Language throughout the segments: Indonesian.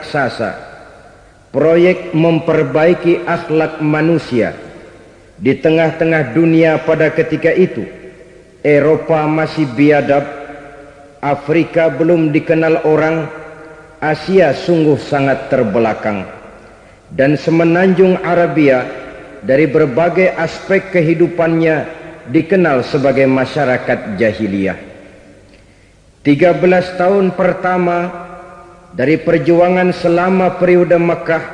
raksasa, proyek memperbaiki akhlak manusia di tengah-tengah dunia pada ketika itu. Eropa masih biadab, Afrika belum dikenal orang, Asia sungguh sangat terbelakang, dan semenanjung Arabia dari berbagai aspek kehidupannya dikenal sebagai masyarakat jahiliyah. 13 tahun pertama dari perjuangan selama periode Mekah,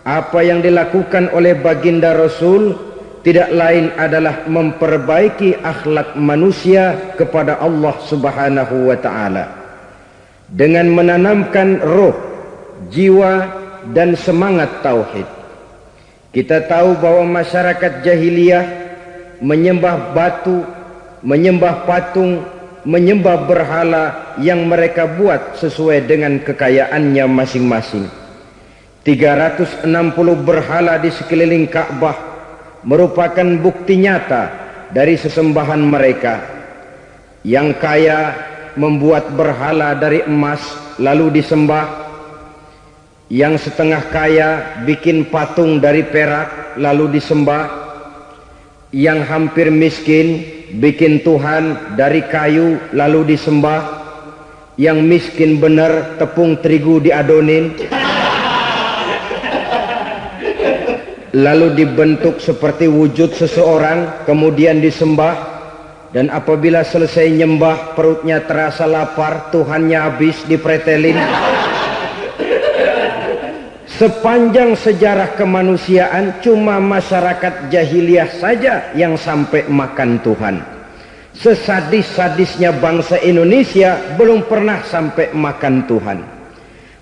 apa yang dilakukan oleh baginda Rasul tidak lain adalah memperbaiki akhlak manusia kepada Allah Subhanahu wa ta'ala dengan menanamkan roh, jiwa dan semangat tauhid. Kita tahu bahwa masyarakat jahiliyah menyembah batu, menyembah patung, menyembah berhala yang mereka buat sesuai dengan kekayaannya masing-masing. 360 berhala di sekeliling Ka'bah merupakan bukti nyata dari sesembahan mereka. Yang kaya membuat berhala dari emas lalu disembah, yang setengah kaya bikin patung dari perak lalu disembah, yang hampir miskin bikin Tuhan dari kayu lalu disembah, yang miskin benar tepung terigu diadonin lalu dibentuk seperti wujud seseorang kemudian disembah, dan apabila selesai nyembah perutnya terasa lapar, Tuhannya habis dipretelin. Sepanjang sejarah kemanusiaan cuma masyarakat jahiliyah saja yang sampai makan Tuhan. Sesadis-sadisnya bangsa Indonesia belum pernah sampai makan Tuhan.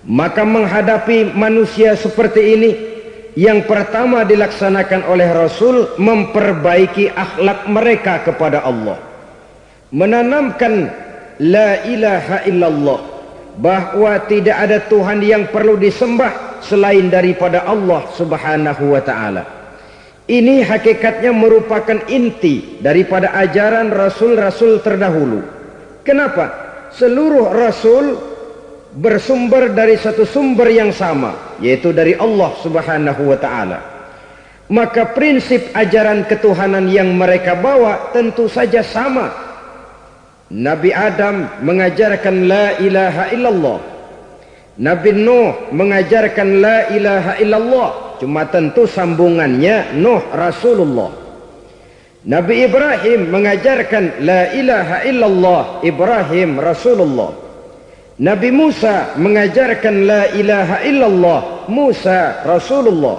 Maka menghadapi manusia seperti ini, yang pertama dilaksanakan oleh Rasul memperbaiki akhlak mereka kepada Allah, menanamkan la ilaha illallah, bahwa tidak ada Tuhan yang perlu disembah selain daripada Allah Subhanahu wa ta'ala. Ini hakikatnya merupakan inti daripada ajaran rasul-rasul terdahulu. Kenapa? Seluruh rasul bersumber dari satu sumber yang sama, yaitu dari Allah Subhanahu wa ta'ala. Maka prinsip ajaran ketuhanan yang mereka bawa tentu saja sama. Nabi Adam mengajarkan la ilaha illallah, Nabi Nuh mengajarkan la ilaha illallah, cuma tentu sambungannya Nuh Rasulullah. Nabi Ibrahim mengajarkan la ilaha illallah, Ibrahim Rasulullah. Nabi Musa mengajarkan la ilaha illallah, Musa Rasulullah.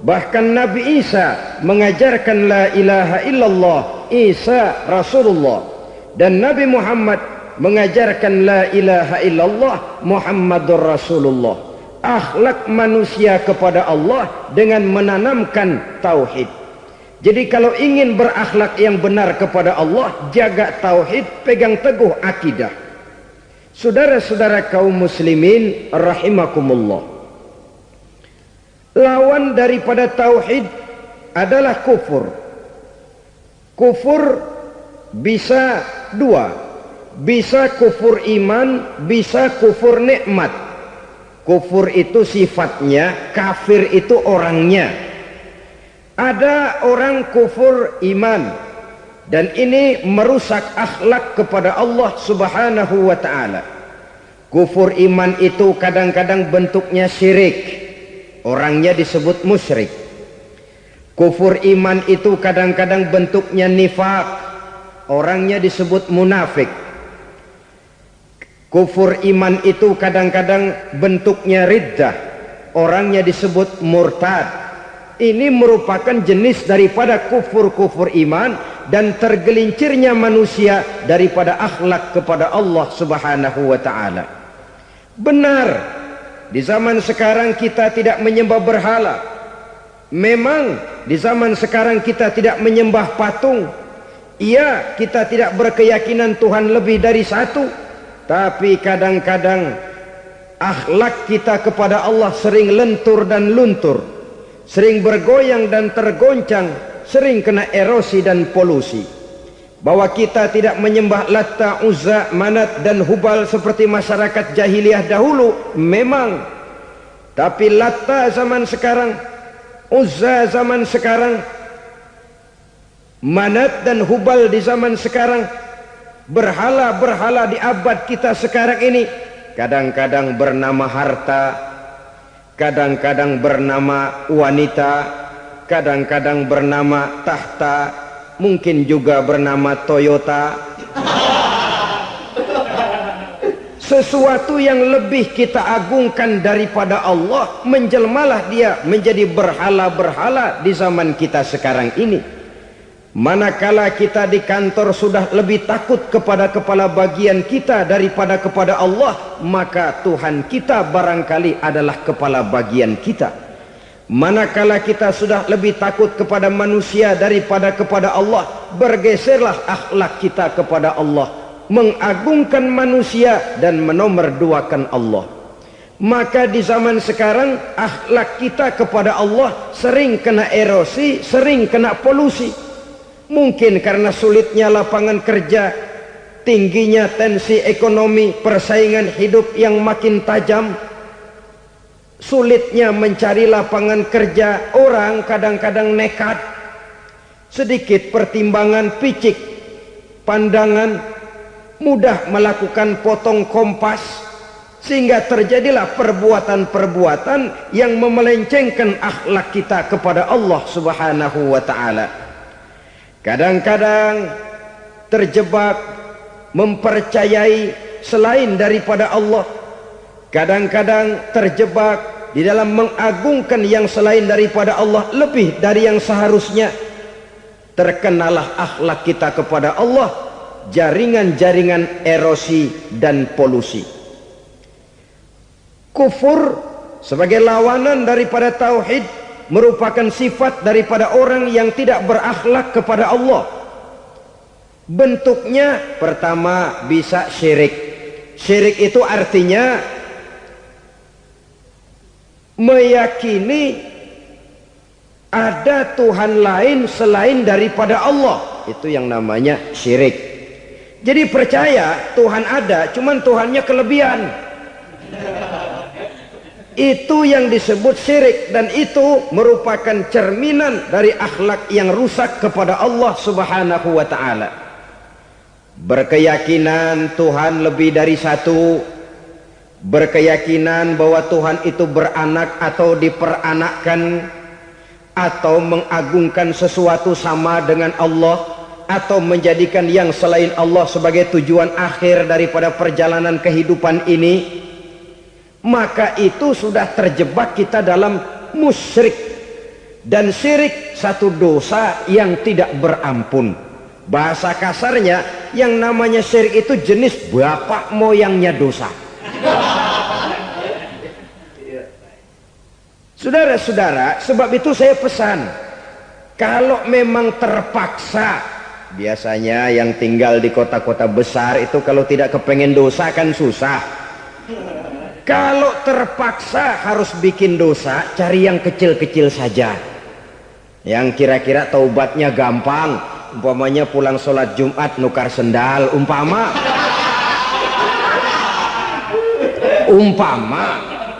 Bahkan Nabi Isa mengajarkan la ilaha illallah, Isa Rasulullah. Dan Nabi Muhammad mengajarkan la ilaha illallah, Muhammadur Rasulullah. Akhlak manusia kepada Allah dengan menanamkan tauhid. Jadi kalau ingin berakhlak yang benar kepada Allah, jaga tauhid, pegang teguh akidah. Saudara-saudara kaum muslimin rahimakumullah, lawan daripada tauhid adalah kufur. Kufur bisa dua, bisa kufur iman, bisa kufur nikmat. Kufur itu sifatnya, kafir itu orangnya. Ada orang kufur iman, dan ini merusak akhlak kepada Allah Subhanahu wa ta'ala. Kufur iman itu kadang-kadang bentuknya syirik, orangnya disebut musyrik. Kufur iman itu kadang-kadang bentuknya nifaq, orangnya disebut munafik. Kufur iman itu kadang-kadang bentuknya riddah, orangnya disebut murtad. Ini merupakan jenis daripada kufur-kufur iman dan tergelincirnya manusia daripada akhlak kepada Allah Subhanahu wa ta'ala. Benar, di zaman sekarang kita tidak menyembah berhala. Memang di zaman sekarang kita tidak menyembah patung. Iya, kita tidak berkeyakinan Tuhan lebih dari satu. Tapi kadang-kadang akhlak kita kepada Allah sering lentur dan luntur, sering bergoyang dan tergoncang, sering kena erosi dan polusi. Bahwa kita tidak menyembah Latta, Uzza, Manat dan Hubal seperti masyarakat jahiliyah dahulu, memang. Tapi Latta zaman sekarang, Uzza zaman sekarang, Manat dan Hubal di zaman sekarang, berhala-berhala di abad kita sekarang ini, kadang-kadang bernama harta, kadang-kadang bernama wanita, kadang-kadang bernama tahta, mungkin juga bernama Toyota. Sesuatu yang lebih kita agungkan daripada Allah, menjelmalah dia menjadi berhala-berhala di zaman kita sekarang ini. Manakala kita di kantor sudah lebih takut kepada kepala bagian kita daripada kepada Allah, maka Tuhan kita barangkali adalah kepala bagian kita. Manakala kita sudah lebih takut kepada manusia daripada kepada Allah, bergeserlah akhlak kita kepada Allah, mengagungkan manusia dan menomorduakan Allah. Maka di zaman sekarang akhlak kita kepada Allah sering kena erosi, sering kena polusi. Mungkin karena sulitnya lapangan kerja, tingginya tensi ekonomi, persaingan hidup yang makin tajam, sulitnya mencari lapangan kerja, orang kadang-kadang nekat, sedikit pertimbangan, picik pandangan, mudah melakukan potong kompas, sehingga terjadilah perbuatan-perbuatan yang memelencengkan akhlak kita kepada Allah Subhanahu wa ta'ala. Kadang-kadang terjebak mempercayai selain daripada Allah, kadang-kadang terjebak di dalam mengagungkan yang selain daripada Allah lebih dari yang seharusnya. Terkenalah akhlak kita kepada Allah jaringan-jaringan erosi dan polusi. Kufur sebagai lawanan daripada tauhid merupakan sifat daripada orang yang tidak berakhlak kepada Allah. Bentuknya pertama bisa syirik. Syirik itu artinya meyakini ada Tuhan lain selain daripada Allah. Itu yang namanya syirik. Jadi percaya Tuhan ada, cuman Tuhannya kelebihan. Itu yang disebut syirik, dan itu merupakan cerminan dari akhlak yang rusak kepada Allah Subhanahu wa ta'ala. Berkeyakinan Tuhan lebih dari satu, berkeyakinan bahwa Tuhan itu beranak atau diperanakkan, atau mengagungkan sesuatu sama dengan Allah, atau menjadikan yang selain Allah sebagai tujuan akhir daripada perjalanan kehidupan ini, maka itu sudah terjebak kita dalam musyrik. Dan syirik satu dosa yang tidak berampun. Bahasa kasarnya, yang namanya syirik itu jenis bapak moyangnya dosa. Saudara-saudara, sebab itu saya pesan, kalau memang terpaksa, biasanya yang tinggal di kota-kota besar itu kalau tidak kepengen dosa kan susah. Kalau terpaksa harus bikin dosa, cari yang kecil-kecil saja, yang kira-kira taubatnya gampang. Umpamanya pulang sholat Jumat nukar sendal, umpama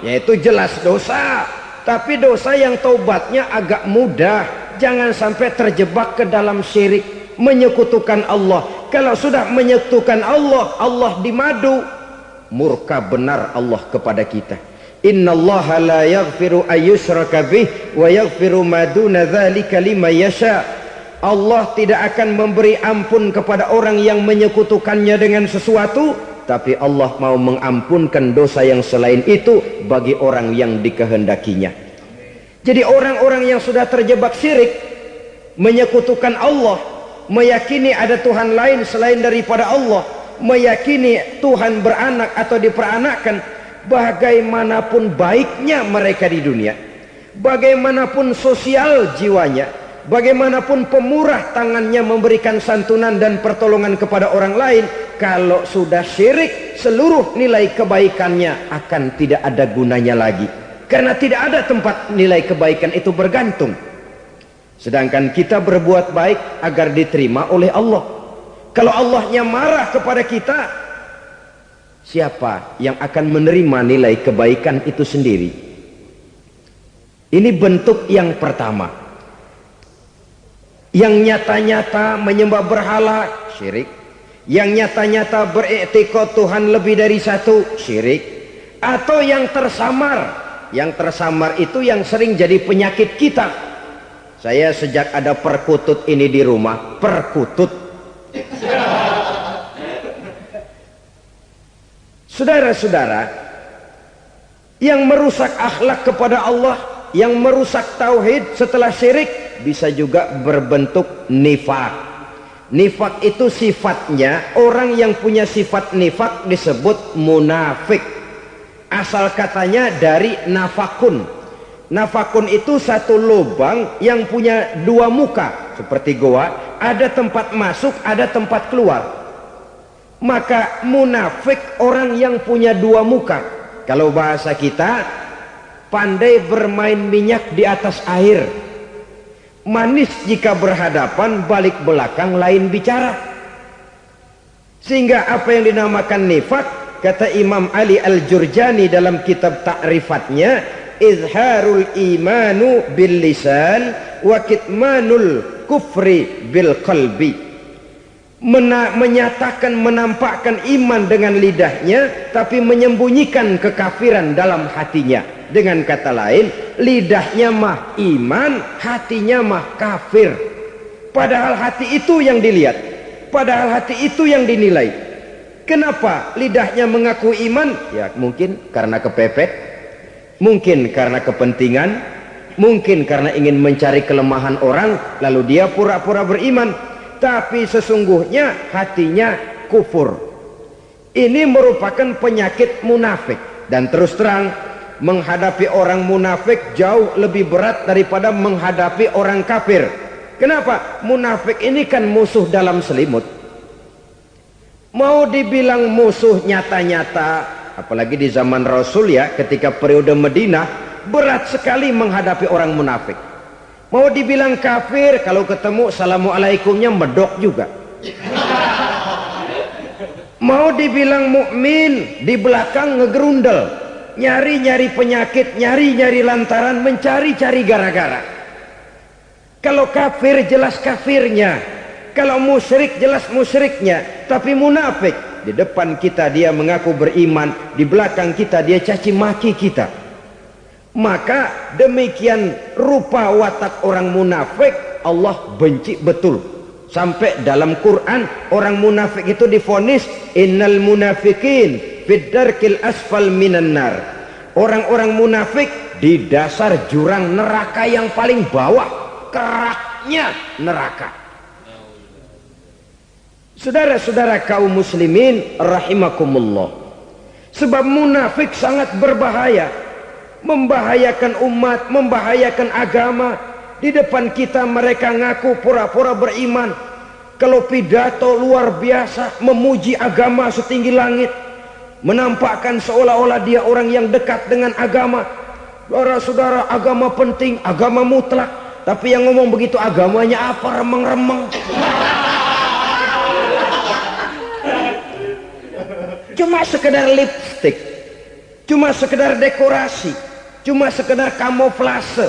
yaitu jelas dosa. Tapi dosa yang taubatnya agak mudah. Jangan sampai terjebak ke dalam syirik, menyekutukan Allah. Kalau sudah menyekutukan Allah, Allah dimadu, murka benar Allah kepada kita. Innallaha la yaghfiru ayyushraka bih wa yaghfiru ma duna dzalika liman yasha. Allah tidak akan memberi ampun kepada orang yang menyekutukannya dengan sesuatu, tapi Allah mau mengampunkan dosa yang selain itu bagi orang yang dikehendakinya. Jadi orang-orang yang sudah terjebak syirik, menyekutukan Allah, meyakini ada Tuhan lain selain daripada Allah, meyakini Tuhan beranak atau diperanakkan, bagaimanapun baiknya mereka di dunia, bagaimanapun sosial jiwanya, bagaimanapun pemurah tangannya memberikan santunan dan pertolongan kepada orang lain, kalau sudah syirik, seluruh nilai kebaikannya akan tidak ada gunanya lagi, karena tidak ada tempat nilai kebaikan itu bergantung. Sedangkan kita berbuat baik agar diterima oleh Allah. Kalau Allahnya marah kepada kita, siapa yang akan menerima nilai kebaikan itu sendiri? Ini bentuk yang pertama. Yang nyata-nyata menyembah berhala, syirik. Yang nyata-nyata beriktikad Tuhan lebih dari satu, syirik. Atau yang tersamar. Yang tersamar itu yang sering jadi penyakit kita. Saya sejak ada perkutut ini di rumah, perkutut. Saudara-saudara, yang merusak akhlak kepada Allah, yang merusak tauhid setelah syirik, bisa juga berbentuk nifak. Nifak itu sifatnya, orang yang punya sifat nifak disebut munafik. Asal katanya dari nafakun. Nafakun itu satu lubang yang punya dua muka, seperti goa, ada tempat masuk, ada tempat keluar. Maka munafik orang yang punya dua muka. Kalau bahasa kita, pandai bermain minyak di atas air. Manis jika berhadapan, balik belakang lain bicara. Sehingga apa yang dinamakan nifak, kata Imam Ali Al-Jurjani dalam kitab ta'rifatnya, izharul imanu bil lisan wa kitmanul kufri bil qalbi. Menyatakan, menampakkan iman dengan lidahnya, tapi menyembunyikan kekafiran dalam hatinya. Dengan kata lain, lidahnya mah iman, hatinya mah kafir. Padahal hati itu yang dilihat, padahal hati itu yang dinilai. Kenapa lidahnya mengaku iman? Ya mungkin karena kepepet, mungkin karena kepentingan, mungkin karena ingin mencari kelemahan orang, lalu dia pura-pura beriman. Tapi sesungguhnya hatinya kufur. Ini merupakan penyakit munafik. Dan terus terang, menghadapi orang munafik jauh lebih berat daripada menghadapi orang kafir. Kenapa? Munafik ini kan musuh dalam selimut. Mau dibilang musuh nyata-nyata, apalagi di zaman Rasul ya, ketika periode Madinah, berat sekali menghadapi orang munafik. Mau dibilang kafir, kalau ketemu assalamualaikumnya medok juga. Mau dibilang mukmin, di belakang ngegerundel, nyari-nyari penyakit, nyari-nyari lantaran, mencari-cari gara-gara. Kalau kafir jelas kafirnya, kalau musyrik jelas musyriknya. Tapi munafik, di depan kita dia mengaku beriman, di belakang kita dia caci maki kita. Maka demikian rupa watak orang munafik, Allah benci betul. Sampai dalam Quran orang munafik itu divonis innal munafikin fid darkil asfal minan nar. Orang-orang munafik di dasar jurang neraka yang paling bawah, keraknya neraka. Saudara-saudara kaum muslimin rahimakumullah, sebab munafik sangat berbahaya, membahayakan umat, membahayakan agama. Di depan kita mereka ngaku pura-pura beriman, kalau pidato luar biasa, memuji agama setinggi langit, menampakkan seolah-olah dia orang yang dekat dengan agama. Saudara-saudara, agama penting, agama mutlak. Tapi yang ngomong begitu agamanya apa? Remeng-remeng. Cuma sekedar lipstick, cuma sekedar dekorasi, cuma sekedar kamuflase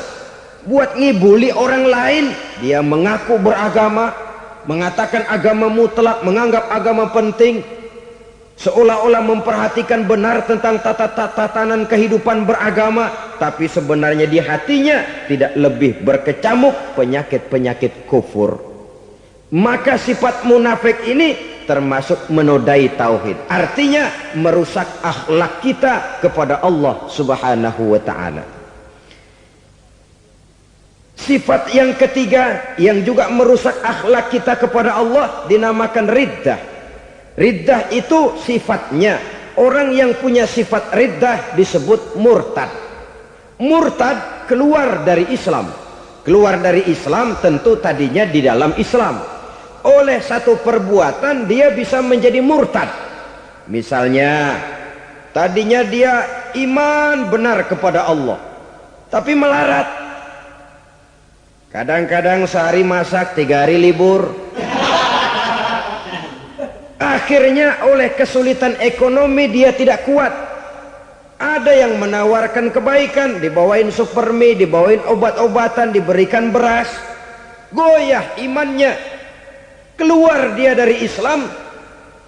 buat ngibuli orang lain. Dia mengaku beragama, mengatakan agama mutlak, menganggap agama penting, seolah-olah memperhatikan benar tentang tatanan kehidupan beragama, tapi sebenarnya di hatinya tidak lebih berkecamuk penyakit-penyakit kufur. Maka sifat munafik ini termasuk menodai tauhid, artinya merusak akhlak kita kepada Allah Subhanahu wa ta'ala. Sifat yang ketiga yang juga merusak akhlak kita kepada Allah dinamakan riddah. Riddah itu sifatnya, orang yang punya sifat riddah disebut murtad. Murtad keluar dari Islam. Keluar dari Islam tentu tadinya di dalam Islam. Oleh satu perbuatan dia bisa menjadi murtad. Misalnya tadinya dia iman benar kepada Allah, tapi melarat. Kadang-kadang sehari masak, 3 hari libur. Akhirnya oleh kesulitan ekonomi dia tidak kuat. Ada yang menawarkan kebaikan, dibawain supermi, dibawain obat-obatan, diberikan beras. Goyah imannya, keluar dia dari Islam,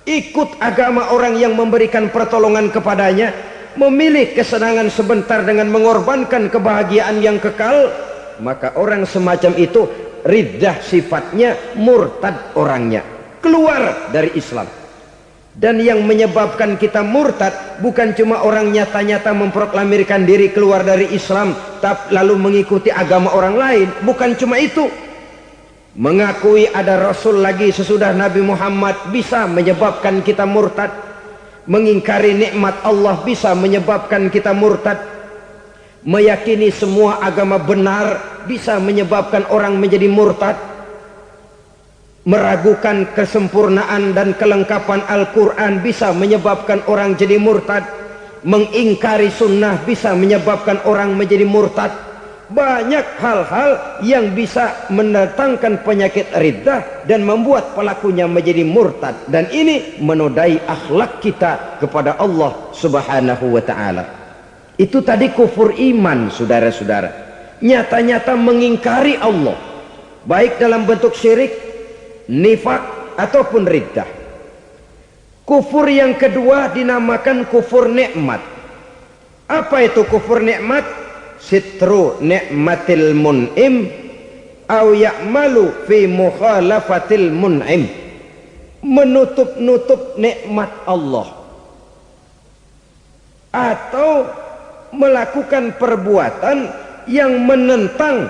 ikut agama orang yang memberikan pertolongan kepadanya, memilih kesenangan sebentar dengan mengorbankan kebahagiaan yang kekal. Maka orang semacam itu riddah sifatnya, murtad orangnya, keluar dari Islam. Dan yang menyebabkan kita murtad bukan cuma orang nyata-nyata memproklamirkan diri keluar dari Islam tapi lalu mengikuti agama orang lain. Bukan cuma itu. Mengakui ada Rasul lagi sesudah Nabi Muhammad bisa menyebabkan kita murtad. Mengingkari nikmat Allah bisa menyebabkan kita murtad. Meyakini semua agama benar bisa menyebabkan orang menjadi murtad. Meragukan kesempurnaan dan kelengkapan Al-Quran bisa menyebabkan orang jadi murtad. Mengingkari sunnah bisa menyebabkan orang menjadi murtad. Banyak hal-hal yang bisa mendatangkan penyakit riddah dan membuat pelakunya menjadi murtad. Dan ini menodai akhlak kita kepada Allah subhanahu wa ta'ala. Itu tadi kufur iman, saudara-saudara. Nyata-nyata mengingkari Allah, baik dalam bentuk syirik, nifak ataupun riddah. Kufur yang kedua dinamakan kufur nikmat. Apa itu kufur nikmat? Sitru nikmatil mun'im au ya'malu fi mukhalafatil mun'im. Menutup-nutup nikmat Allah atau melakukan perbuatan yang menentang,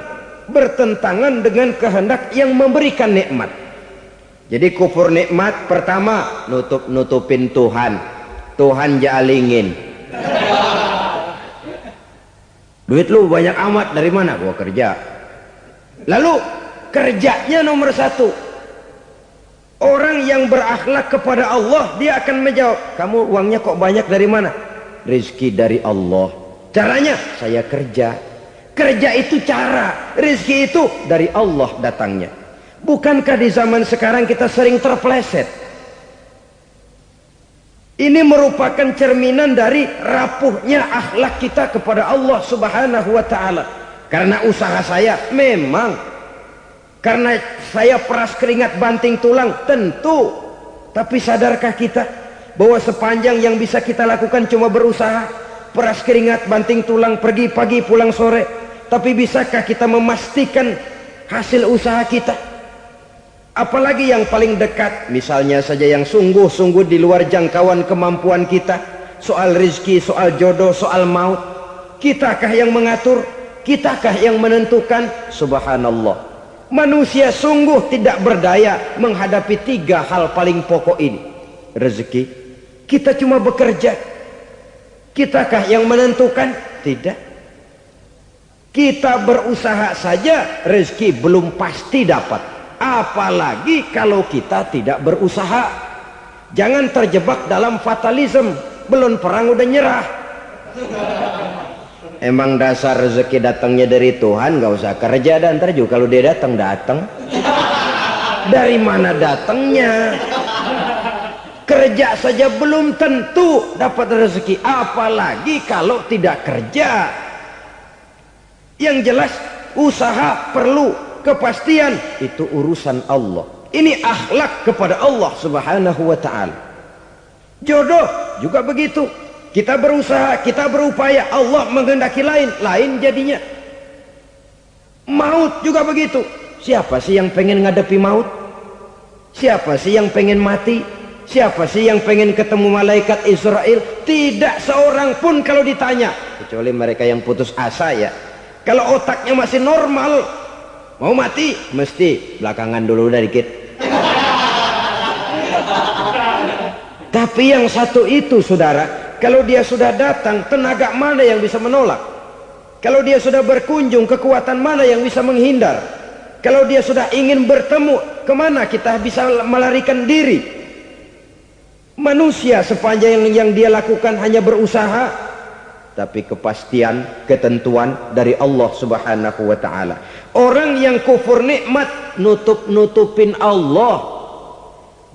bertentangan dengan kehendak yang memberikan nikmat. Jadi kufur nikmat pertama, nutup-nutupin Tuhan. Tuhan jalingin. Duit lu banyak amat, dari mana? Gua kerja. Lalu kerjanya nomor satu. Orang yang berakhlak kepada Allah, dia akan menjawab, kamu uangnya kok banyak, dari mana? Rizki dari Allah. Caranya, saya kerja. Kerja itu cara, rizki itu dari Allah datangnya. Bukankah di zaman sekarang kita sering terpleset? Ini merupakan cerminan dari rapuhnya akhlak kita kepada Allah subhanahu wa ta'ala. Karena usaha saya memang, karena saya peras keringat banting tulang, tentu. Tapi sadarkah kita bahwa sepanjang yang bisa kita lakukan cuma berusaha, peras keringat banting tulang, pergi pagi pulang sore? Tapi bisakah kita memastikan hasil usaha kita? Apalagi yang paling dekat, misalnya saja yang sungguh-sungguh di luar jangkauan kemampuan kita, soal rizki, soal jodoh, soal maut. Kitakah yang mengatur? Kitakah yang menentukan? Subhanallah. Manusia sungguh tidak berdaya menghadapi tiga hal paling pokok ini. Rezeki, kita cuma bekerja. Kitakah yang menentukan? Tidak. Kita berusaha saja, rezeki belum pasti dapat. Apalagi kalau kita tidak berusaha. Jangan terjebak dalam fatalisme. Belum perang udah nyerah. Emang dasar rezeki datangnya dari Tuhan, gak usah kerja. Dan ntar juga kalau dia datang. Dari mana datangnya? Kerja saja belum tentu dapat rezeki, apalagi kalau tidak kerja. Yang jelas usaha perlu kepastian, itu urusan Allah. Ini akhlak kepada Allah subhanahu wa ta'ala. Jodoh juga begitu. Kita berusaha, kita berupaya, Allah menghendaki lain jadinya. Maut juga begitu. Siapa sih yang pengen ngadepi maut? Siapa sih yang pengen mati? Siapa sih yang pengen ketemu malaikat Israel? Tidak seorang pun kalau ditanya, kecuali mereka yang putus asa ya. Kalau otaknya masih normal, mau mati mesti belakangan dulu udah dikit. Tapi yang satu itu saudara, kalau dia sudah datang, tenaga mana yang bisa menolak? Kalau dia sudah berkunjung, kekuatan mana yang bisa menghindar? Kalau dia sudah ingin bertemu, kemana kita bisa melarikan diri? Manusia sepanjang yang dia lakukan hanya berusaha, tapi kepastian, ketentuan dari Allah subhanahu wa ta'ala. Orang yang kufur nikmat, nutup-nutupin Allah.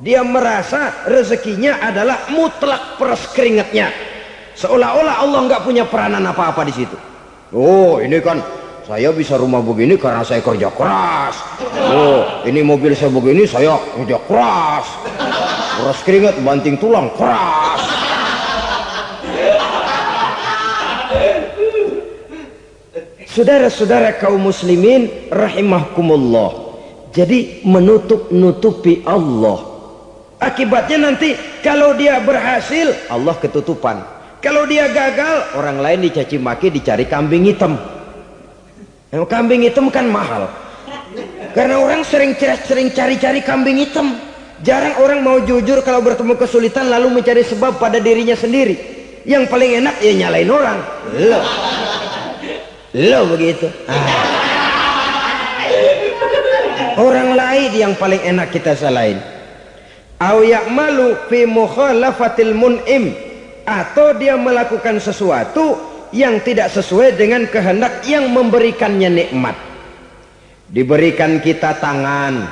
Dia merasa rezekinya adalah mutlak peras keringatnya. seolah-olah Allah nggak punya peranan apa-apa di situ. Oh, ini kan saya bisa rumah begini karena saya kerja keras. Oh, ini mobil saya begini saya kerja keras. Keras keringat, banting tulang, keras. Saudara-saudara kaum muslimin rahimahkumullah, jadi menutup-nutupi Allah. Akibatnya nanti kalau dia berhasil, Allah ketutupan. Kalau dia gagal, orang lain dicaci maki, dicari kambing hitam. Kambing hitam kan mahal, karena orang sering cari-cari kambing hitam. Jarang orang mau jujur kalau bertemu kesulitan lalu mencari sebab pada dirinya sendiri. Yang paling enak ya nyalain orang. Lo begitu. Orang lain yang paling enak kita salahin. Au ya'malu fi mukhalafatil mun'im, atau dia melakukan sesuatu yang tidak sesuai dengan kehendak yang memberikannya nikmat. Diberikan kita tangan,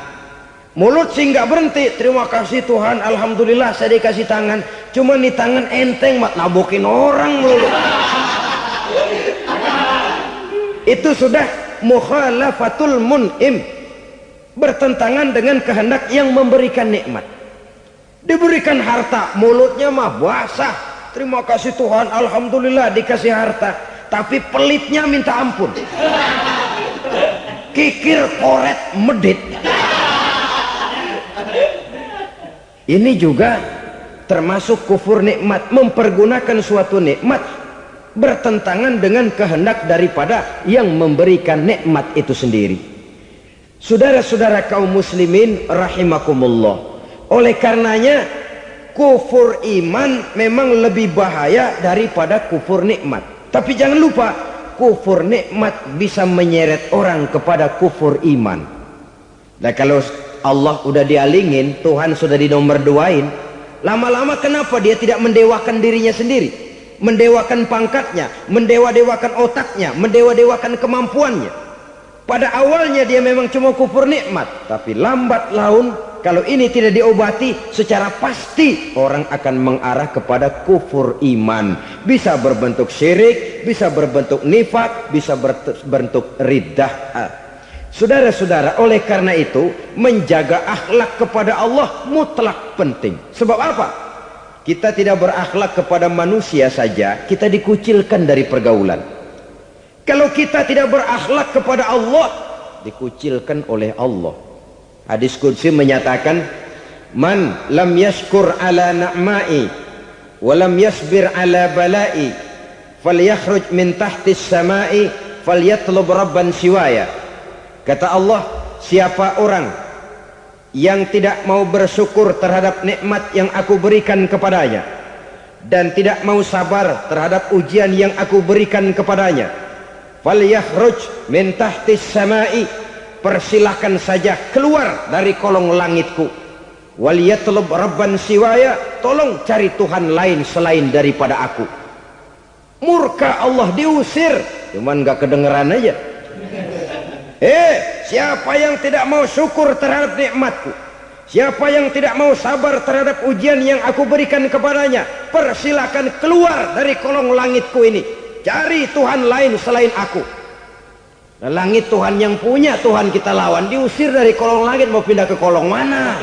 mulut sih nggak berhenti, terima kasih Tuhan, alhamdulillah saya dikasih tangan. Cuma nih tangan enteng mat nabokin orang mulu. Itu sudah mukhalafatul mun'im, bertentangan dengan kehendak yang memberikan nikmat. Diberikan harta, mulutnya mah basah, terima kasih Tuhan, alhamdulillah dikasih harta, tapi pelitnya minta ampun, kikir koret medit. Ini juga termasuk kufur nikmat, mempergunakan suatu nikmat bertentangan dengan kehendak daripada yang memberikan nikmat itu sendiri. Saudara-saudara kaum muslimin rahimakumullah, oleh karenanya kufur iman memang lebih bahaya daripada kufur nikmat. Tapi jangan lupa, kufur nikmat bisa menyeret orang kepada kufur iman. Nah, kalau Allah udah dialingin, Tuhan sudah dinomor duain, lama-lama kenapa dia tidak mendewakan dirinya sendiri, mendewakan pangkatnya, mendewa-dewakan otaknya, mendewa-dewakan kemampuannya? Pada awalnya dia memang cuma kufur nikmat, tapi lambat laun kalau ini tidak diobati, secara pasti orang akan mengarah kepada kufur iman. Bisa berbentuk syirik, bisa berbentuk nifak, bisa berbentuk riddah. Saudara-saudara, oleh karena itu menjaga akhlak kepada Allah mutlak penting. Sebab apa? Kita tidak berakhlak kepada manusia saja, kita dikucilkan dari pergaulan. Kalau kita tidak berakhlak kepada Allah, dikucilkan oleh Allah. Hadis qudsi menyatakan, man lam yashkur ala na'mai wa lam yasbir ala balai falyakhruj min tahtis samai falyatlub rabban siwaya. Kata Allah, siapa orang yang tidak mau bersyukur terhadap nikmat yang aku berikan kepadanya dan tidak mau sabar terhadap ujian yang aku berikan kepadanya, falyakhruj min tahtis samai, persilahkan saja keluar dari kolong langitku, waliyatlub rabban siwaya, tolong cari Tuhan lain selain daripada aku. Murka Allah, diusir, cuman gak kedengeran aja. Siapa yang tidak mau syukur terhadap nikmatku, siapa yang tidak mau sabar terhadap ujian yang aku berikan kepadanya, persilakan keluar dari kolong langitku ini, cari Tuhan lain selain aku. Nah, langit Tuhan yang punya, Tuhan kita lawan, diusir dari kolong langit, mau pindah ke kolong mana?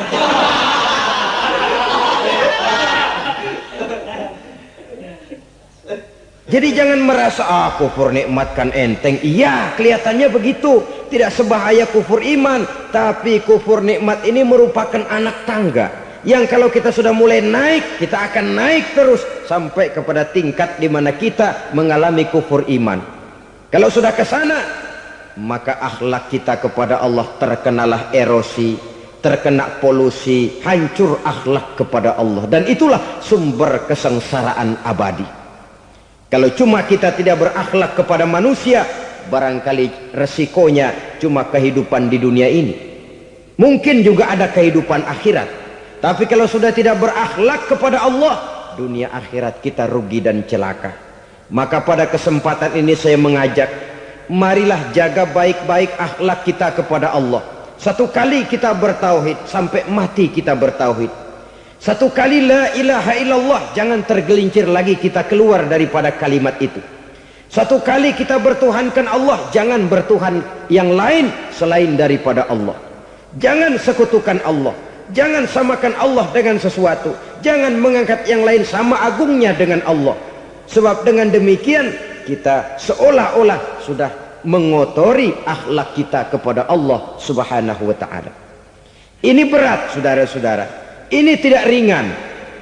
Jadi jangan merasa kufur nikmat kan enteng. Iya, kelihatannya begitu, tidak sebahaya kufur iman. Tapi kufur nikmat ini merupakan anak tangga yang kalau kita sudah mulai naik, kita akan naik terus sampai kepada tingkat di mana kita mengalami kufur iman. Kalau sudah ke sana, maka akhlak kita kepada Allah terkenalah erosi, terkena polusi, hancur akhlak kepada Allah, dan itulah sumber kesengsaraan abadi. Kalau cuma kita tidak berakhlak kepada manusia, barangkali resikonya cuma kehidupan di dunia ini. Mungkin juga ada kehidupan akhirat. Tapi kalau sudah tidak berakhlak kepada Allah, dunia akhirat kita rugi dan celaka. Maka pada kesempatan ini saya mengajak, marilah jaga baik-baik akhlak kita kepada Allah. Satu kali kita bertauhid, sampai mati kita bertauhid. Satu kali la ilaha illallah, jangan tergelincir lagi kita keluar daripada kalimat itu. Satu kali kita bertuhankan Allah, jangan bertuhan yang lain selain daripada Allah. Jangan sekutukan Allah, jangan samakan Allah dengan sesuatu, jangan mengangkat yang lain sama agungnya dengan Allah. Sebab dengan demikian kita seolah-olah sudah mengotori akhlak kita kepada Allah Subhanahu wa ta'ala. Ini berat, saudara-saudara. Ini tidak ringan.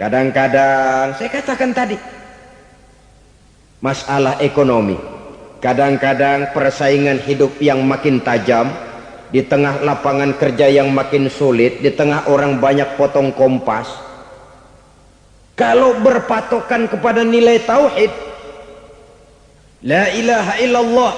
Kadang-kadang saya katakan tadi, masalah ekonomi, kadang-kadang persaingan hidup yang makin tajam, di tengah lapangan kerja yang makin sulit, di tengah orang banyak potong kompas. Kalau berpatokan kepada nilai tauhid, la ilaha illallah,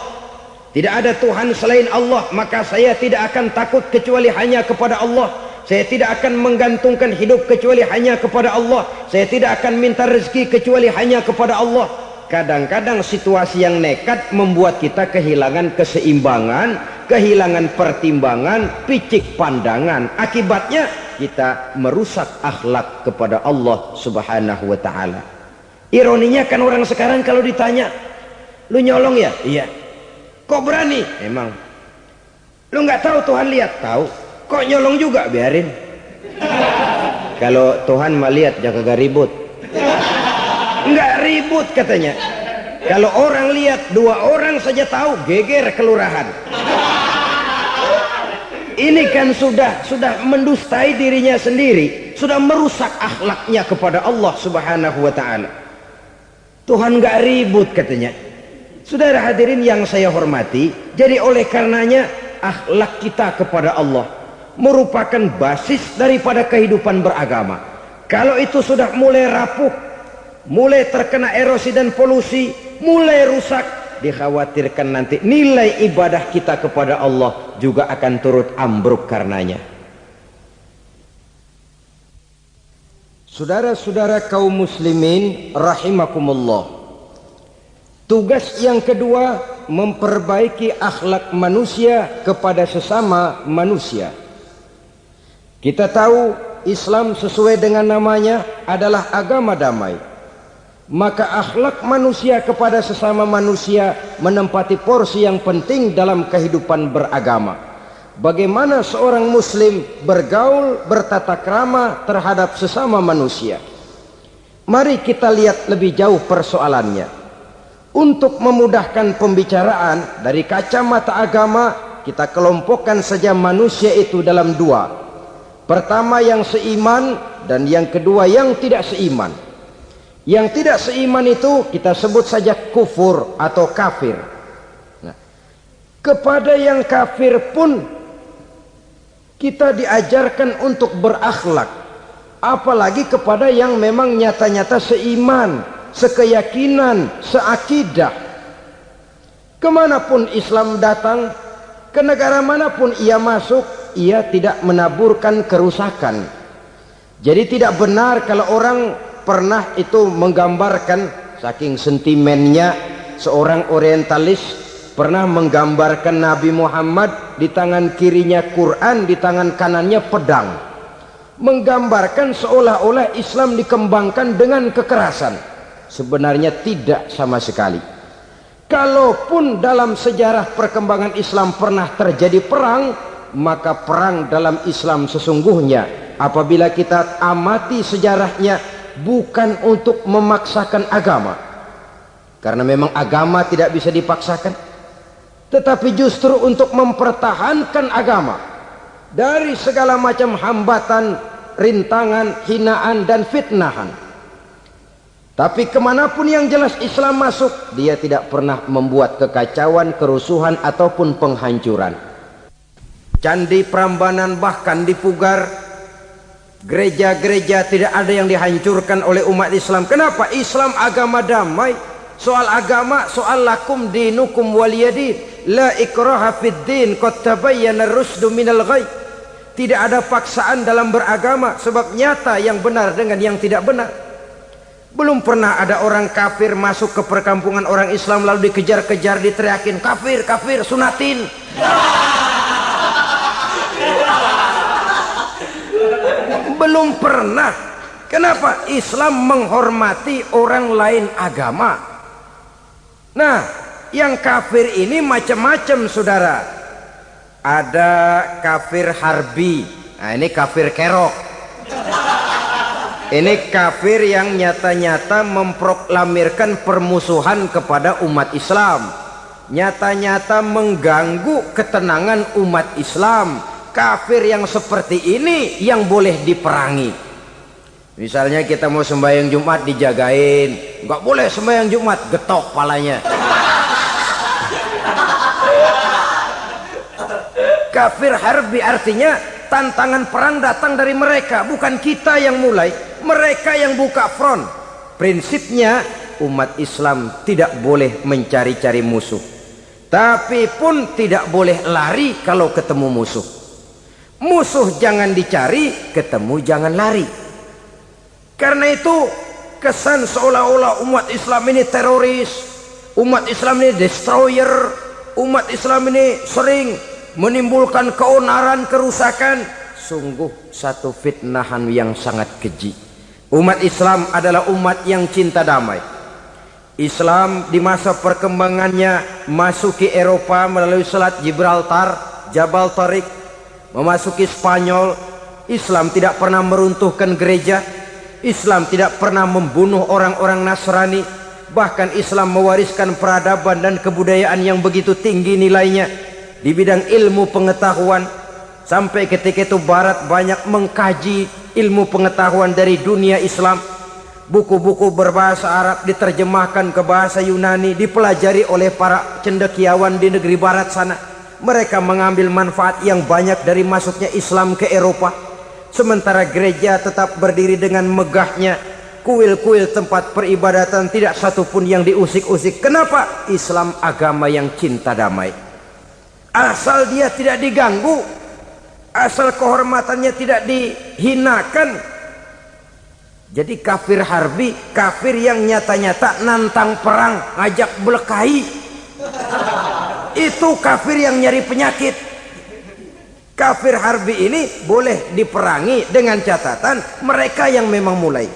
tidak ada Tuhan selain Allah, maka saya tidak akan takut kecuali hanya kepada Allah. Saya tidak akan menggantungkan hidup kecuali hanya kepada Allah. Saya tidak akan minta rezeki kecuali hanya kepada Allah. Kadang-kadang situasi yang nekat membuat kita kehilangan keseimbangan, kehilangan pertimbangan, picik pandangan. Akibatnya kita merusak akhlak kepada Allah Subhanahu wa ta'ala. Ironinya kan orang sekarang kalau ditanya, lu nyolong ya? Iya. Kok berani? Emang. Lu nggak tahu Tuhan lihat? Tahu. Kok nyolong juga? Biarin. Kalau Tuhan mah lihat, jangan kagak ribut. Nggak ribut katanya. Kalau orang lihat, 2 orang saja tahu, geger kelurahan. Ini kan sudah mendustai dirinya sendiri, sudah merusak akhlaknya kepada Allah Subhanahu wa ta'ala. Tuhan nggak ribut katanya. Saudara hadirin yang saya hormati, jadi oleh karenanya akhlak kita kepada Allah merupakan basis daripada kehidupan beragama. Kalau itu sudah mulai rapuh, mulai terkena erosi dan polusi, mulai rusak, dikhawatirkan nanti nilai ibadah kita kepada Allah juga akan turut ambruk karenanya. Saudara-saudara kaum muslimin rahimakumullah, tugas yang kedua memperbaiki akhlak manusia kepada sesama manusia. Kita tahu Islam sesuai dengan namanya adalah agama damai. Maka akhlak manusia kepada sesama manusia menempati porsi yang penting dalam kehidupan beragama. Bagaimana seorang muslim bergaul, bertata krama terhadap sesama manusia. Mari kita lihat lebih jauh persoalannya. Untuk memudahkan pembicaraan dari kacamata agama, kita kelompokkan saja manusia itu dalam 2. Pertama yang seiman dan yang kedua yang tidak seiman. Yang tidak seiman itu kita sebut saja kufur atau kafir. Nah, kepada yang kafir pun kita diajarkan untuk berakhlak. Apalagi kepada yang memang nyata-nyata seiman, sekeyakinan, seakidah. Kemanapun Islam datang, ke negara manapun ia masuk, ia tidak menaburkan kerusakan. Jadi tidak benar kalau orang pernah itu menggambarkan, saking sentimennya seorang orientalis pernah menggambarkan Nabi Muhammad di tangan kirinya Quran, di tangan kanannya pedang, menggambarkan seolah-olah Islam dikembangkan dengan kekerasan. Sebenarnya tidak sama sekali. Kalaupun dalam sejarah perkembangan Islam pernah terjadi perang, maka perang dalam Islam sesungguhnya apabila kita amati sejarahnya bukan untuk memaksakan agama, karena memang agama tidak bisa dipaksakan, tetapi justru untuk mempertahankan agama dari segala macam hambatan, rintangan, hinaan dan fitnahan. Tapi kemanapun yang jelas Islam masuk, dia tidak pernah membuat kekacauan, kerusuhan ataupun penghancuran. Candi Prambanan bahkan dipugar, gereja-gereja tidak ada yang dihancurkan oleh umat Islam. Kenapa? Islam agama damai. Soal agama, soal lakum dinukum waliyadin, la ikraha fid din, qad tabayyana ar-rusdu minal ghayy. Tidak ada paksaan dalam beragama, sebab nyata yang benar dengan yang tidak benar. Belum pernah ada orang kafir masuk ke perkampungan orang Islam lalu dikejar-kejar, diteriakin kafir, kafir, sunatin. Belum pernah. Kenapa? Islam menghormati orang lain agama. Nah, yang kafir ini macam-macam saudara. Ada kafir harbi. Nah, ini kafir kerok. Ini kafir yang nyata-nyata memproklamirkan permusuhan kepada umat Islam. Nyata-nyata mengganggu ketenangan umat Islam. Kafir yang seperti ini yang boleh diperangi. Misalnya kita mau sembahyang Jumat dijagain, nggak boleh sembahyang Jumat, getok palanya. Kafir harbi artinya tantangan perang datang dari mereka, bukan kita yang mulai, mereka yang buka front. Prinsipnya umat Islam tidak boleh mencari-cari musuh, tapi pun tidak boleh lari kalau ketemu musuh. Musuh jangan dicari, ketemu jangan lari. Karena itu kesan seolah-olah umat Islam ini teroris, umat Islam ini destroyer, umat Islam ini sering menimbulkan keonaran, kerusakan. Sungguh satu fitnahan yang sangat keji. Umat Islam adalah umat yang cinta damai. Islam di masa perkembangannya masuki Eropa melalui Selat Gibraltar, Jabal Tariq, memasuki Spanyol. Islam tidak pernah meruntuhkan gereja. Islam tidak pernah membunuh orang-orang Nasrani. Bahkan Islam mewariskan peradaban dan kebudayaan yang begitu tinggi nilainya di bidang ilmu pengetahuan. Sampai ketika itu Barat banyak mengkaji ilmu pengetahuan dari dunia Islam. Buku-buku berbahasa Arab diterjemahkan ke bahasa Yunani, dipelajari oleh para cendekiawan di negeri Barat sana. Mereka mengambil manfaat yang banyak dari masuknya Islam ke Eropa. Sementara gereja tetap berdiri dengan megahnya. Kuil-kuil tempat peribadatan tidak satupun yang diusik-usik. Kenapa? Islam agama yang cinta damai. Asal dia tidak diganggu, asal kehormatannya tidak dihinakan. Jadi kafir harbi, kafir yang nyata-nyata nantang perang, ngajak berkelahi. Itu kafir yang nyari penyakit. Kafir harbi ini boleh diperangi dengan catatan mereka yang memang mulai.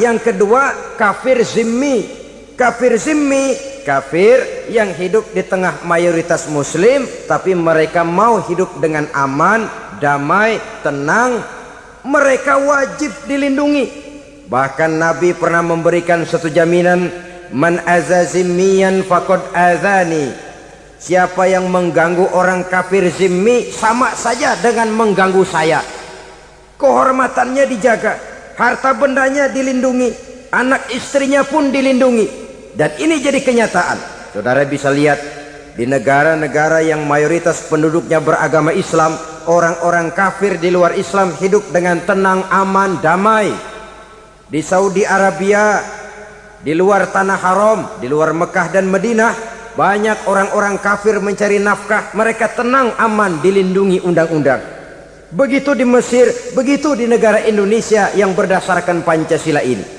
Yang kedua kafir zimmi. Kafir zimmi, kafir yang hidup di tengah mayoritas muslim, tapi mereka mau hidup dengan aman, damai, tenang. Mereka wajib dilindungi. Bahkan Nabi pernah memberikan satu jaminan, man azza zimmiyan faqad azani. Siapa yang mengganggu orang kafir zimmi sama saja dengan mengganggu saya. Kehormatannya dijaga, harta bendanya dilindungi, anak istrinya pun dilindungi. Dan ini jadi kenyataan. Saudara bisa lihat di negara-negara yang mayoritas penduduknya beragama Islam, orang-orang kafir di luar Islam hidup dengan tenang, aman, damai. Di Saudi Arabia, di luar tanah haram, di luar Mekah dan Madinah, banyak orang-orang kafir mencari nafkah. Mereka tenang, aman, dilindungi undang-undang. Begitu di Mesir, begitu di negara Indonesia yang berdasarkan Pancasila ini.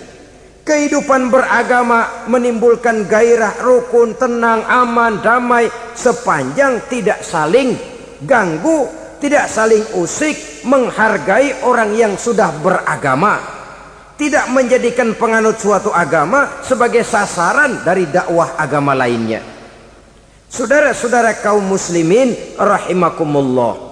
Kehidupan beragama menimbulkan gairah, rukun, tenang, aman, damai, sepanjang tidak saling ganggu, tidak saling usik, menghargai orang yang sudah beragama, tidak menjadikan penganut suatu agama sebagai sasaran dari dakwah agama lainnya. Saudara-saudara kaum muslimin rahimakumullah.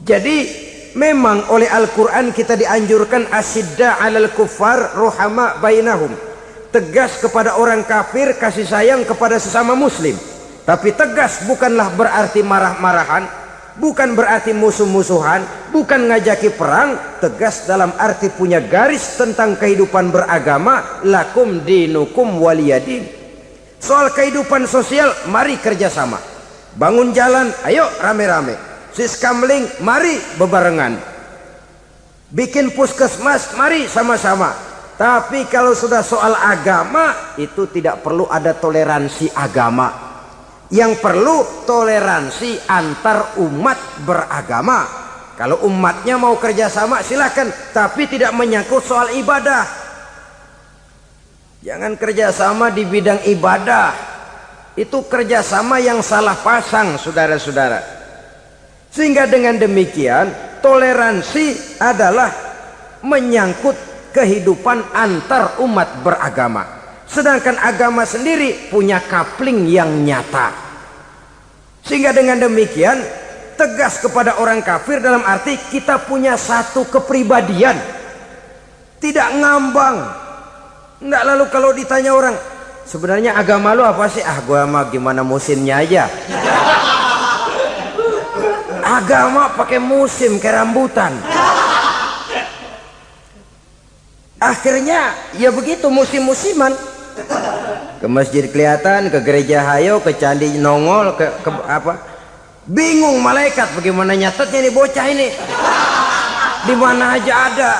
Jadi memang oleh Al-Quran kita dianjurkan asyidda 'alal kuffar ruhama bainahum. Tegas kepada orang kafir, kasih sayang kepada sesama muslim. Tapi tegas bukanlah berarti marah-marahan, bukan berarti musuh-musuhan, bukan ngajaki perang. Tegas dalam arti punya garis tentang kehidupan beragama, lakum dinukum waliyadin. Soal kehidupan sosial, mari kerjasama. Bangun jalan, ayo rame-rame. Siskamling, mari bebarengan. Bikin puskesmas, mari sama-sama. Tapi kalau sudah soal agama, itu tidak perlu ada toleransi agama. Yang perlu toleransi antar umat beragama. Kalau umatnya mau kerjasama silakan, tapi tidak menyangkut soal ibadah. Jangan kerjasama di bidang ibadah. Itu kerjasama yang salah pasang, saudara-saudara. Sehingga dengan demikian toleransi adalah menyangkut kehidupan antar umat beragama. Sedangkan agama sendiri punya coupling yang nyata. Sehingga dengan demikian tegas kepada orang kafir dalam arti kita punya satu kepribadian, tidak ngambang. Enggak, lalu kalau ditanya orang, sebenarnya agama lu apa sih? Ah, gua mah gimana musimnya aja. Agama pakai musim kayak rambutan. Akhirnya ya begitu, musim-musiman. Ke masjid kelihatan, ke gereja hayo, ke candi nongol, ke apa? Bingung malaikat bagaimana nyatetnya nih bocah ini. Di mana aja ada.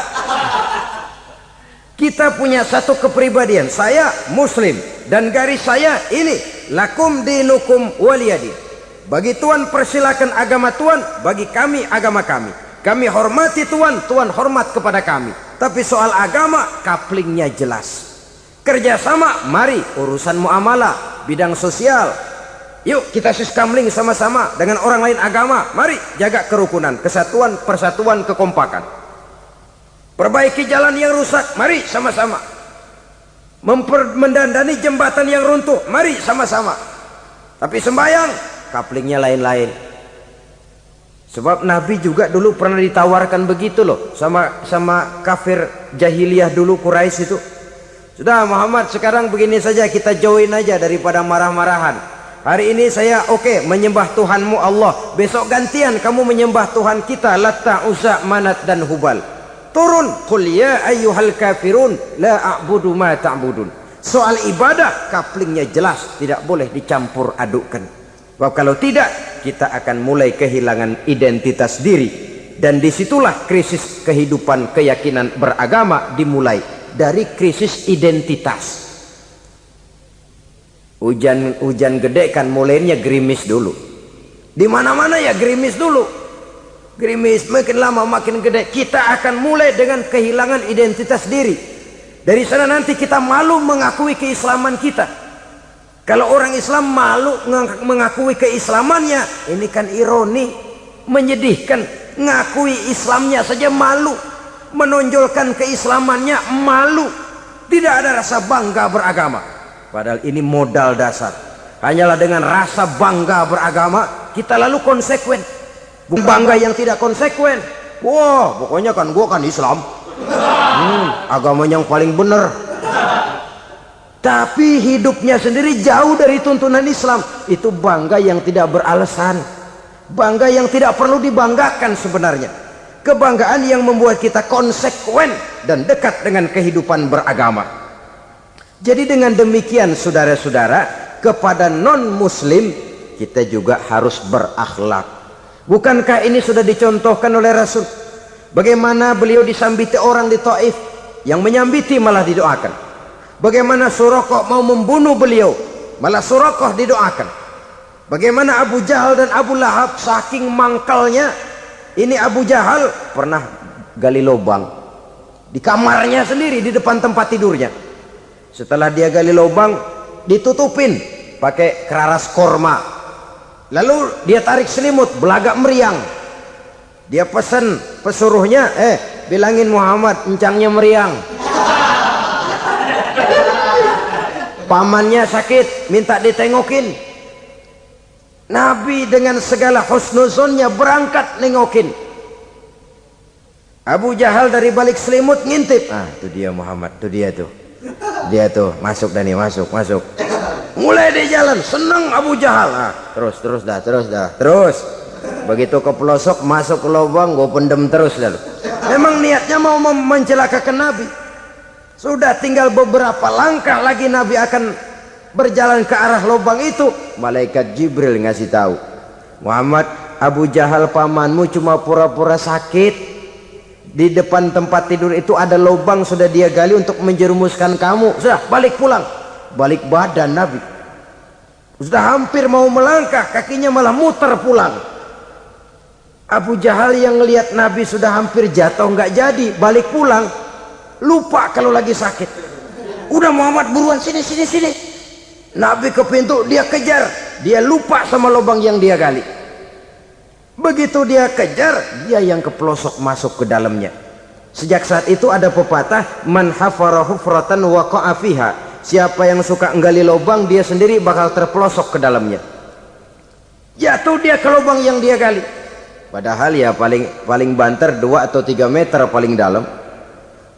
Kita punya satu kepribadian. Saya muslim dan garis saya ini, lakum dinukum waliyadin. Bagi Tuhan persilakan agama Tuhan, bagi kami agama kami. Kami hormati Tuhan, Tuhan hormat kepada kami. Tapi soal agama couplingnya jelas. Kerjasama, mari urusan muamalah, bidang sosial. Yuk kita siskamling sama-sama dengan orang lain agama. Mari jaga kerukunan, kesatuan, persatuan, kekompakan. Perbaiki jalan yang rusak, mari sama-sama. Mendandani jembatan yang runtuh, mari sama-sama. Tapi sembahyang, couplingnya lain-lain. Sebab Nabi juga dulu pernah ditawarkan begitu loh sama kafir jahiliyah dulu, Quraisy itu. Sudah Muhammad, sekarang begini saja, kita join aja daripada marah-marahan. Hari ini saya oke menyembah Tuhanmu Allah, besok gantian kamu menyembah Tuhan kita Latta, Uzza, Manat dan Hubal. Turun, qul ya ayyuhal kafirun la a'budu ma ta'budun. Soal ibadah couplingnya jelas, tidak boleh dicampur adukkan. Sebab kalau tidak, kita akan mulai kehilangan identitas diri, dan disitulah krisis kehidupan keyakinan beragama dimulai dari krisis identitas. Hujan gede kan mulainya gerimis dulu. Di mana-mana ya gerimis dulu. Gerimis makin lama makin gede. Kita akan mulai dengan kehilangan identitas diri. Dari sana nanti kita malu mengakui keislaman kita. Kalau orang Islam malu mengakui keislamannya, ini kan ironi, menyedihkan. Ngakui Islamnya saja malu, menonjolkan keislamannya malu, tidak ada rasa bangga beragama. Padahal ini modal dasar. Hanyalah dengan rasa bangga beragama kita lalu konsekuen. Bukan bangga yang tidak konsekuen. Wah, pokoknya kan gua kan Islam, agama yang paling benar. Tapi hidupnya sendiri jauh dari tuntunan Islam. Itu bangga yang tidak beralasan, bangga yang tidak perlu dibanggakan sebenarnya. Kebanggaan yang membuat kita konsekuen dan dekat dengan kehidupan beragama. Jadi dengan demikian saudara-saudara, kepada non-muslim kita juga harus berakhlak. Bukankah ini sudah dicontohkan oleh Rasul? Bagaimana beliau disambiti orang di Taif, yang menyambiti malah didoakan. Bagaimana Suraqah mau membunuh beliau, malah Suraqah didoakan. Bagaimana Abu Jahal dan Abu Lahab saking mangkalnya. Ini Abu Jahal pernah gali lubang di kamarnya sendiri, di depan tempat tidurnya. Setelah dia gali lubang, ditutupin pakai keraras korma. Lalu dia tarik selimut, belagak meriang. Dia pesan pesuruhnya, bilangin Muhammad encangnya meriang. Pamannya sakit, minta ditengokin. Nabi dengan segala husnuzonnya berangkat nengokin. Abu Jahal dari balik selimut ngintip. Ah, itu dia Muhammad, itu dia tuh. Dia tuh, masuk Dani, masuk. Mulai di jalan, seneng Abu Jahal. Ah, terus dah. Begitu ke pelosok, masuk ke lubang, gue pendem terus lalu. Memang niatnya mau mencelakakan Nabi. Sudah tinggal beberapa langkah lagi Nabi akan berjalan ke arah lubang itu. Malaikat Jibril ngasih tahu, Muhammad, Abu Jahal pamanmu cuma pura-pura sakit. Di depan tempat tidur itu ada lubang sudah dia gali untuk menjerumuskan kamu. Sudah balik pulang. Balik badan Nabi. Sudah hampir mau melangkah, kakinya malah muter pulang. Abu Jahal yang lihat Nabi sudah hampir jatuh nggak jadi, balik pulang. Lupa kalau lagi sakit. Udah Muhammad buruan sini. Nabi ke pintu, dia kejar. Dia lupa sama lubang yang dia gali. Begitu dia kejar, dia yang ke pelosok masuk ke dalamnya. Sejak saat itu ada pepatah, man hafara hufratan waqa'a fiha. Siapa yang suka nggali lubang, dia sendiri bakal terpelosok ke dalamnya. Jatuh dia ke lubang yang dia gali. Padahal ya paling banter 2 atau 3 meter paling dalam.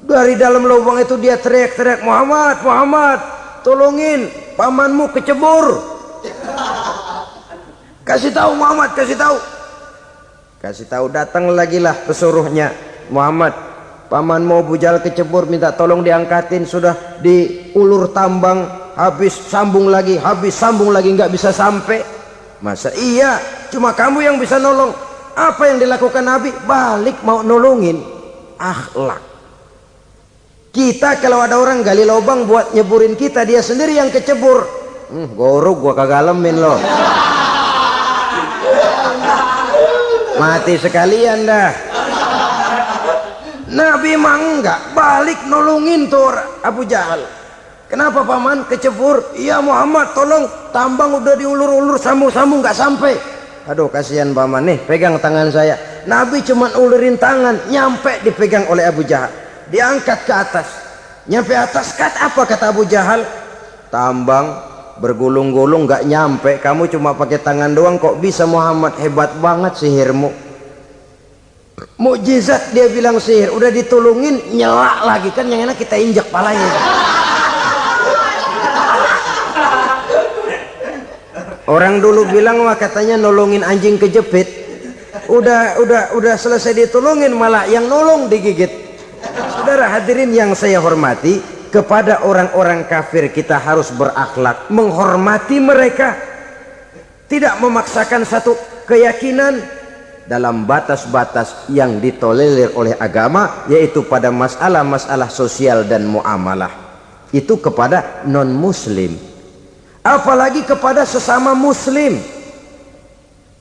Dari dalam lubang itu dia teriak-teriak, Muhammad, Muhammad, tolongin, pamanmu kecebur. Kasih tahu Muhammad, kasih tahu. Kasih tahu, datang lagi lah pesuruhnya. Muhammad, pamanmu Abu Jahal kecebur, minta tolong diangkatin. Sudah diulur tambang, habis sambung lagi, nggak bisa sampai. Masa iya, cuma kamu yang bisa nolong. Apa yang dilakukan Nabi? Balik mau nolongin. Akhlak. Kita kalau ada orang gali lubang buat nyeburin kita, dia sendiri yang kecebur. Gorok gua kagak lemin loh. Mati sekalian dah. Nabi mah enggak, balik nolongin tuh Abu Jahal. Kenapa paman kecebur? Iya Muhammad, tolong, tambang udah diulur-ulur, sambung-sambung nggak sampai. Aduh kasihan paman, nih pegang tangan saya. Nabi cuman ulurin tangan, nyampe dipegang oleh Abu Jahal, diangkat ke atas. Nyampe atas, apa kata Abu Jahal? Tambang bergulung-gulung nggak nyampe, kamu cuma pakai tangan doang kok bisa Muhammad, hebat banget sihirmu. Mukjizat dia bilang sihir, udah ditolongin nyelak lagi, kan yang enak kita injak palanya. Orang dulu bilang wah katanya nolongin anjing kejepit, udah selesai ditolongin malah yang nolong digigit. Saudara hadirin yang saya hormati, kepada orang-orang kafir kita harus berakhlak, menghormati mereka, tidak memaksakan satu keyakinan dalam batas-batas yang ditolerir oleh agama, yaitu pada masalah-masalah sosial dan muamalah. Itu kepada non-muslim, apalagi kepada sesama muslim.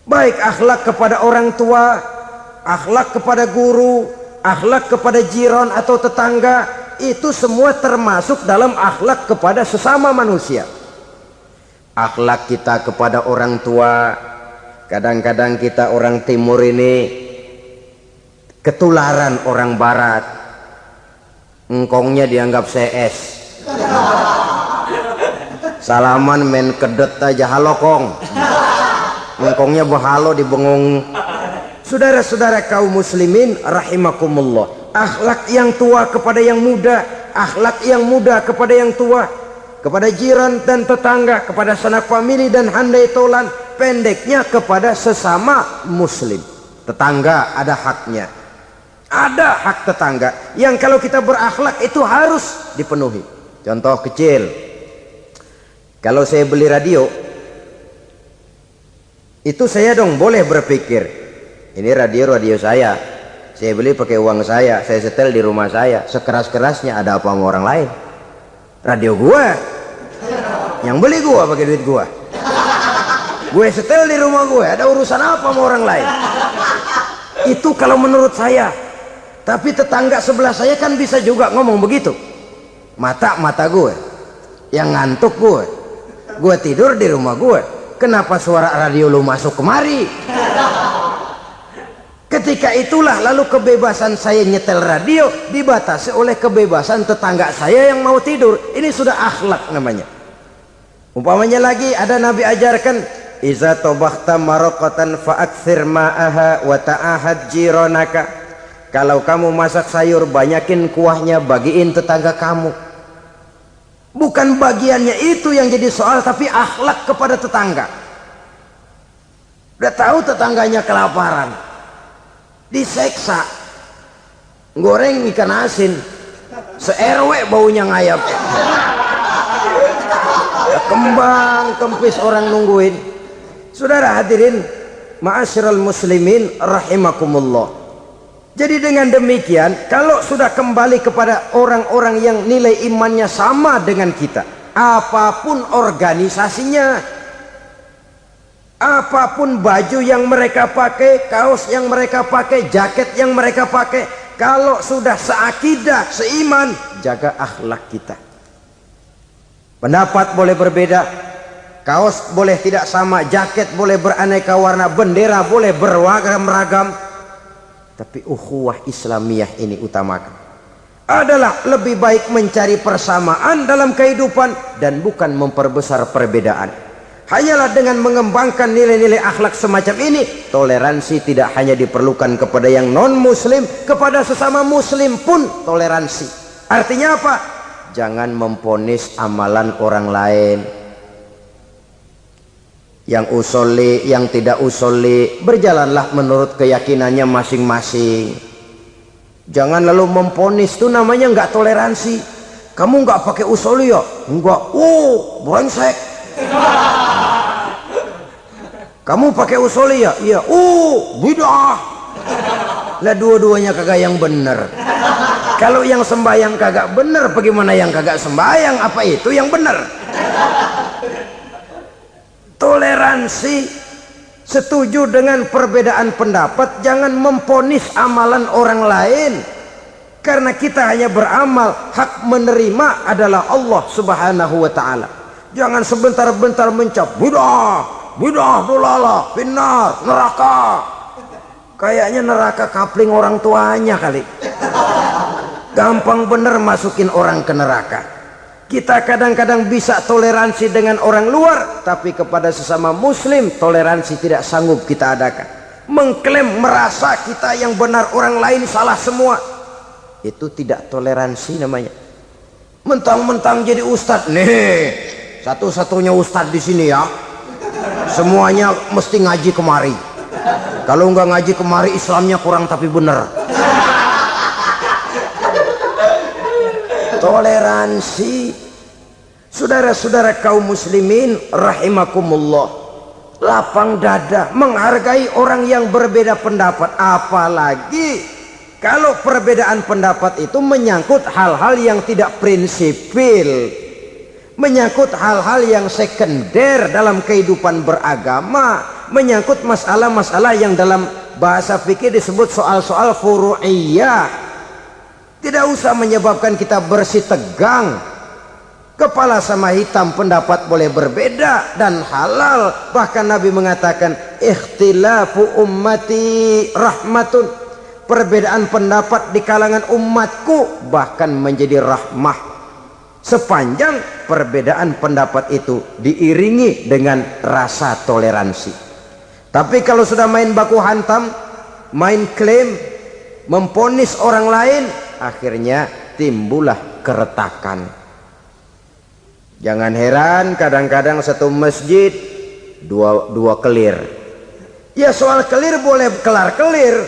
Baik akhlak kepada orang tua, akhlak kepada guru, akhlak kepada jiran atau tetangga, itu semua termasuk dalam akhlak kepada sesama manusia. Akhlak kita kepada orang tua, kadang-kadang kita orang timur ini ketularan orang barat. Engkongnya dianggap CS, salaman main kedet aja, halo kong. Engkongnya berhalo di bengong. Saudara-saudara kaum muslimin rahimakumullah, akhlak yang tua kepada yang muda, akhlak yang muda kepada yang tua, kepada jiran dan tetangga, kepada sanak famili dan handai tolan, pendeknya kepada sesama muslim. Tetangga ada haknya, ada hak tetangga yang kalau kita berakhlak itu harus dipenuhi. Contoh kecil, kalau saya beli radio, itu saya dong boleh berpikir, ini radio saya beli pakai uang saya setel di rumah saya, sekeras-kerasnya ada apa sama orang lain? Radio gua, yang beli gua pakai duit gua, gue setel di rumah gue, ada urusan apa sama orang lain? Itu kalau menurut saya. Tapi tetangga sebelah saya kan bisa juga ngomong begitu. Mata gue yang ngantuk, gue tidur di rumah gue, kenapa suara radio lu masuk kemari? Ketika itulah lalu kebebasan saya nyetel radio dibatasi oleh kebebasan tetangga saya yang mau tidur. Ini sudah akhlak namanya. Umpamanya lagi ada Nabi ajarkan, iza tobakhta maraqatan fa'akthir ma'aha wa ta'ahad jironaka. Kalau kamu masak sayur, banyakin kuahnya, bagiin tetangga kamu. Bukan bagiannya itu yang jadi soal, tapi akhlak kepada tetangga. Udah tahu tetangganya kelaparan, diseksa, goreng ikan asin, se-RW baunya ngayap, kembang kempis orang nungguin. Saudara hadirin ma'asyiral muslimin rahimakumullah. Jadi dengan demikian, kalau sudah kembali kepada orang-orang yang nilai imannya sama dengan kita, apapun organisasinya, apapun baju yang mereka pakai, kaos yang mereka pakai, jaket yang mereka pakai, kalau sudah seakidah, seiman, jaga akhlak kita. Pendapat boleh berbeda, kaos boleh tidak sama, jaket boleh beraneka warna, bendera boleh beragam-ragam, Tapi ukhuwah Islamiyah ini utamakan. Adalah lebih baik mencari persamaan dalam kehidupan dan bukan memperbesar perbedaan. Hanyalah dengan mengembangkan nilai-nilai akhlak semacam ini, toleransi tidak hanya diperlukan kepada yang non-muslim, kepada sesama muslim pun toleransi. Artinya apa? Jangan memponis amalan orang lain. Yang usolli, yang tidak usolli, berjalanlah menurut keyakinannya masing-masing. Jangan lalu memponis, itu namanya nggak toleransi. Kamu nggak pakai usolli ya? Enggak. Brengsek. Kamu pakai usolli ya? Iya. Bid'ah. Lah dua-duanya kagak yang bener. Kalau yang sembahyang kagak bener, bagaimana yang kagak sembahyang? Apa itu yang bener? Toleransi, setuju dengan perbedaan pendapat, jangan memponis amalan orang lain. Karena kita hanya beramal, hak menerima adalah Allah Subhanahu wa ta'ala. Jangan sebentar-bentar mencap bidah dolala, finnar, neraka. Kayaknya neraka kapling orang tuanya kali. Gampang bener masukin orang ke neraka. Kita kadang-kadang bisa toleransi dengan orang luar, tapi kepada sesama muslim toleransi tidak sanggup kita adakan. Mengklaim merasa kita yang benar, orang lain salah semua, itu tidak toleransi namanya. Mentang-mentang jadi ustadz nih, satu-satunya ustadz di sini ya, semuanya mesti ngaji kemari. Kalau nggak ngaji kemari Islamnya kurang tapi bener. Toleransi. Saudara-saudara kaum muslimin rahimakumullah, lapang dada menghargai orang yang berbeda pendapat, apalagi kalau perbedaan pendapat itu menyangkut hal-hal yang tidak prinsipil, menyangkut hal-hal yang sekunder dalam kehidupan beragama, menyangkut masalah-masalah yang dalam bahasa fikih disebut soal-soal furu'iyah. Tidak usah menyebabkan kita bersih tegang. Kepala sama hitam pendapat boleh berbeda dan halal. Bahkan Nabi mengatakan ikhtilafu ummati rahmatun, perbedaan pendapat di kalangan umatku bahkan menjadi rahmah, sepanjang perbedaan pendapat itu diiringi dengan rasa toleransi. Tapi kalau sudah main baku hantam, main klaim, memponis orang lain, akhirnya timbullah keretakan. Jangan heran kadang-kadang satu masjid dua kelir. Ya soal kelir boleh kelar-kelir,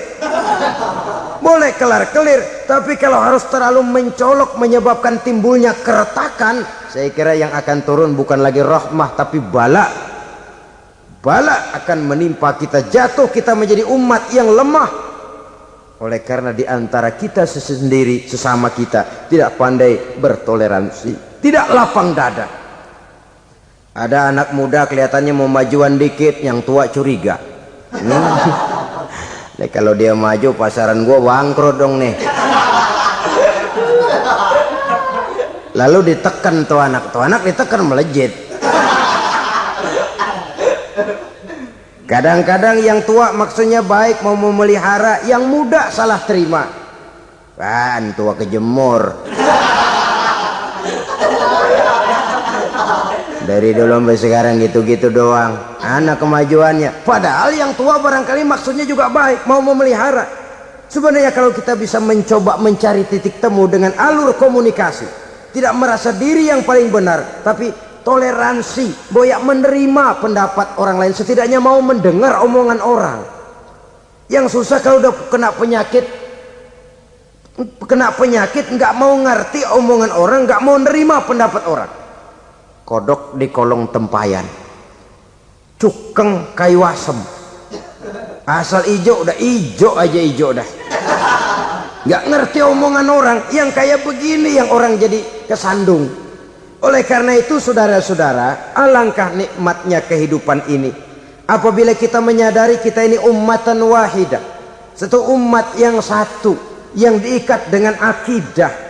boleh kelar-kelir, tapi kalau harus terlalu mencolok menyebabkan timbulnya keretakan, saya kira yang akan turun bukan lagi rahmah tapi bala. Bala akan menimpa kita, jatuh kita menjadi umat yang lemah. Oleh karena di antara kita sendiri, sesama kita tidak pandai bertoleransi, tidak lapang dada. Ada anak muda kelihatannya mau majuan dikit, yang tua curiga. Nih, kalau dia maju pasaran gua bangkrut dong nih. Lalu ditekan tuh anak ditekan melejit. Kadang-kadang yang tua maksudnya baik, mau memelihara, yang muda salah terima. Kan tua kejemur. Dari dulu sampai sekarang gitu-gitu doang, anak kemajuannya. Padahal yang tua barangkali maksudnya juga baik, mau memelihara. Sebenarnya kalau kita bisa mencoba mencari titik temu dengan alur komunikasi, tidak merasa diri yang paling benar, tapi toleransi, boyak menerima pendapat orang lain, setidaknya mau mendengar omongan orang. Yang susah kalau udah kena penyakit nggak mau ngerti omongan orang, nggak mau nerima pendapat orang. Kodok di kolong tempayan, cukeng kayu asem, asal ijo udah ijo aja, ijo dah. Nggak ngerti omongan orang, yang kayak begini yang orang jadi kesandung. Oleh karena itu saudara-saudara, alangkah nikmatnya kehidupan ini apabila kita menyadari kita ini ummatan wahidah, satu umat yang satu, yang diikat dengan akidah.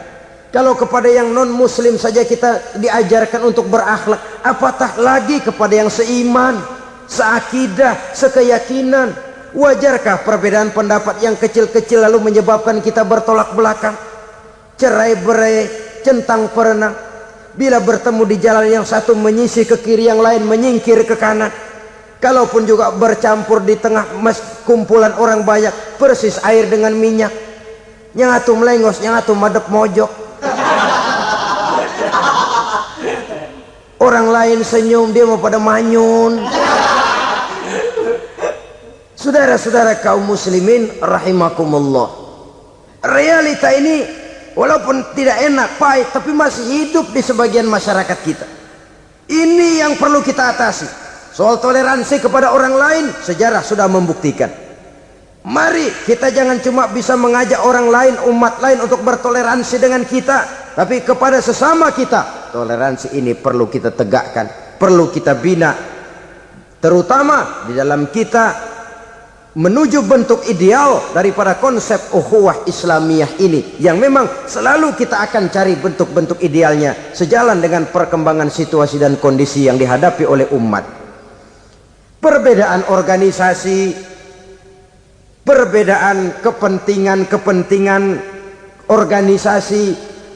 Kalau kepada yang non muslim saja kita diajarkan untuk berakhlak, apatah lagi kepada yang seiman, seakidah, sekeyakinan. Wajarkah perbedaan pendapat yang kecil-kecil lalu menyebabkan kita bertolak belakang, cerai-berai, centang perenang? Bila bertemu di jalan yang satu menyisih ke kiri, yang lain menyingkir ke kanan. Kalaupun juga bercampur di tengah kumpulan orang banyak, persis air dengan minyak. Yang atu melengos, yang atu madep mojok. Orang lain senyum, dia mau pada manyun. Saudara-saudara kaum muslimin rahimakumullah, realita ini walaupun tidak enak, pahit, tapi masih hidup di sebagian masyarakat kita. Ini yang perlu kita atasi. Soal toleransi kepada orang lain, sejarah sudah membuktikan. Mari kita jangan cuma bisa mengajak orang lain, umat lain untuk bertoleransi dengan kita, tapi kepada sesama kita, toleransi ini perlu kita tegakkan, perlu kita bina, terutama di dalam kita menuju bentuk ideal daripada konsep ukhuwah Islamiyah ini, yang memang selalu kita akan cari bentuk-bentuk idealnya sejalan dengan perkembangan situasi dan kondisi yang dihadapi oleh umat. Perbedaan organisasi, perbedaan kepentingan organisasi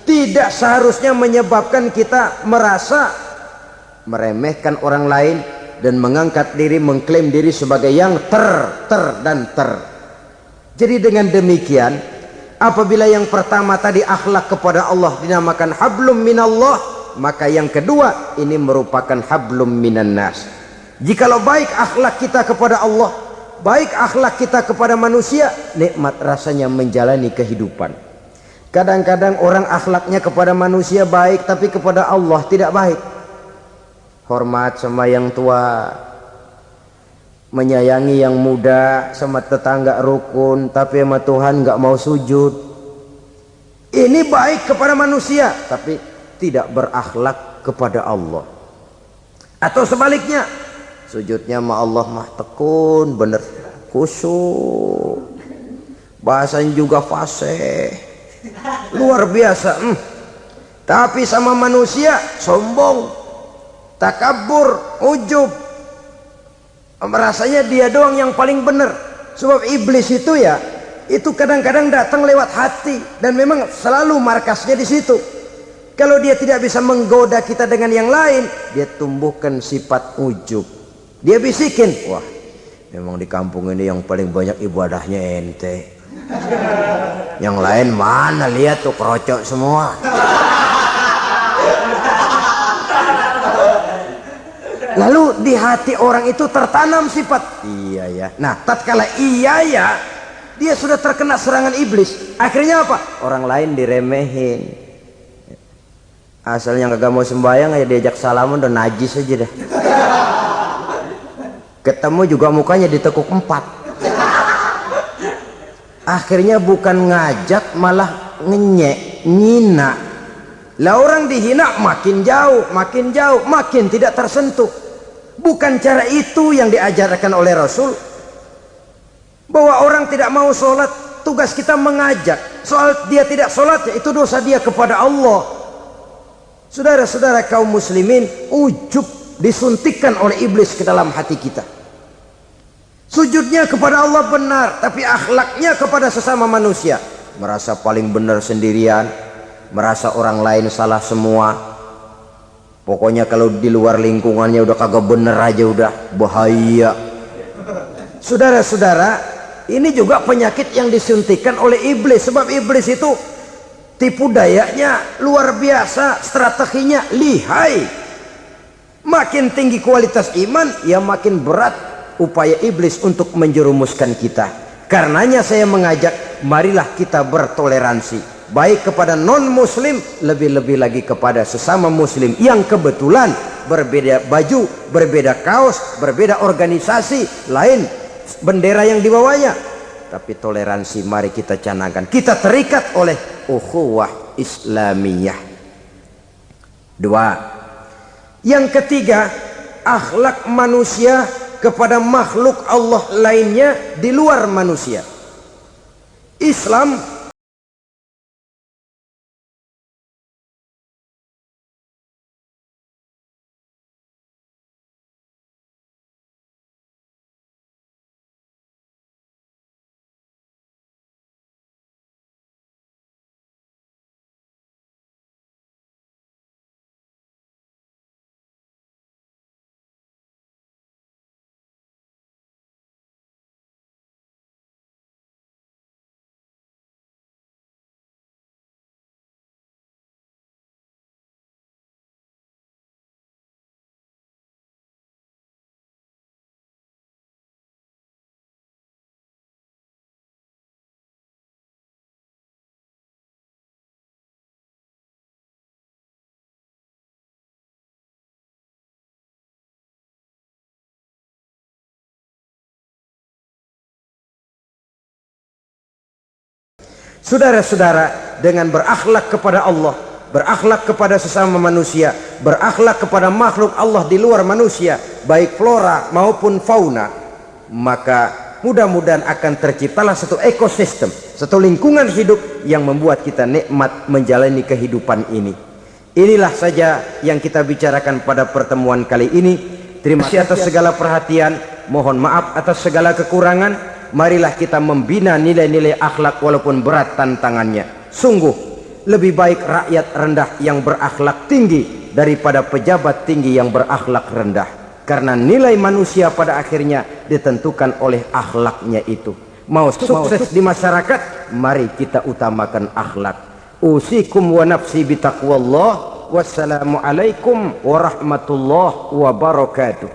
tidak seharusnya menyebabkan kita merasa meremehkan orang lain dan mengangkat diri, mengklaim diri sebagai yang ter. Jadi dengan demikian, apabila yang pertama tadi akhlak kepada Allah dinamakan hablum minallah, maka yang kedua ini merupakan hablum minan nas. Jikalau baik akhlak kita kepada Allah, baik akhlak kita kepada manusia, nikmat rasanya menjalani kehidupan. Kadang-kadang orang akhlaknya kepada manusia baik, tapi kepada Allah tidak baik. Hormat sama yang tua, menyayangi yang muda, sama tetangga rukun, tapi sama Tuhan nggak mau sujud. Ini baik kepada manusia, tapi tidak berakhlak kepada Allah. Atau sebaliknya, sujudnya sama Allah mah tekun, bener, khusyuk, bahasanya juga fasih, luar biasa. Tapi sama manusia sombong, takabur, ujub, merasanya dia doang yang paling benar. Sebab iblis itu ya, itu kadang-kadang datang lewat hati, dan memang selalu markasnya di situ. Kalau dia tidak bisa menggoda kita dengan yang lain, dia tumbuhkan sifat ujub. Dia bisikin, wah memang di kampung ini yang paling banyak ibadahnya ente, yang lain mana, lihat tuh kerocok semua. Lalu di hati orang itu tertanam sifat iya ya. Nah tatkala iya ya, dia sudah terkena serangan iblis. Akhirnya apa? Orang lain diremehin. Asalnya kagak mau sembahyang aja diajak salaman udah najis aja dah. Ketemu juga mukanya ditekuk 4. Akhirnya bukan ngajak malah ngenyek, nyina. Lah orang dihina makin jauh, makin tidak tersentuh. Bukan cara itu yang diajarkan oleh Rasul. Bahwa orang tidak mau sholat, tugas kita mengajak. Soal dia tidak sholat, ya itu dosa dia kepada Allah. Saudara-saudara kaum muslimin, ujub disuntikkan oleh iblis ke dalam hati kita. Sujudnya kepada Allah benar, tapi akhlaknya kepada sesama manusia merasa paling benar sendirian, merasa orang lain salah semua. Pokoknya kalau di luar lingkungannya udah kagak bener aja udah bahaya. Saudara-saudara, ini juga penyakit yang disuntikkan oleh iblis. Sebab iblis itu tipu dayanya luar biasa, strateginya lihai. Makin tinggi kualitas iman, ya makin berat upaya iblis untuk menjerumuskan kita. Karenanya saya mengajak, marilah kita bertoleransi, baik kepada non muslim, lebih-lebih lagi kepada sesama muslim yang kebetulan berbeda baju, berbeda kaos, berbeda organisasi, lain bendera yang dibawanya. Tapi toleransi mari kita canangkan. Kita terikat oleh ukhuwah Islamiyah. 2. Yang ketiga, akhlak manusia kepada makhluk Allah lainnya di luar manusia. Islam Saudara-saudara, dengan berakhlak kepada Allah, berakhlak kepada sesama manusia, berakhlak kepada makhluk Allah di luar manusia, baik flora maupun fauna, maka mudah-mudahan akan terciptalah satu ekosistem, satu lingkungan hidup yang membuat kita nikmat menjalani kehidupan ini. Inilah saja yang kita bicarakan pada pertemuan kali ini. Terima kasih atas segala perhatian, mohon maaf atas segala kekurangan. Marilah kita membina nilai-nilai akhlak walaupun berat tantangannya. Sungguh lebih baik rakyat rendah yang berakhlak tinggi daripada pejabat tinggi yang berakhlak rendah. Karena nilai manusia pada akhirnya ditentukan oleh akhlaknya itu. Mau sukses di masyarakat, mari kita utamakan akhlak. Usikum wa nafsi bitaqwallah. Wassalamualaikum warahmatullahi wabarakatuh.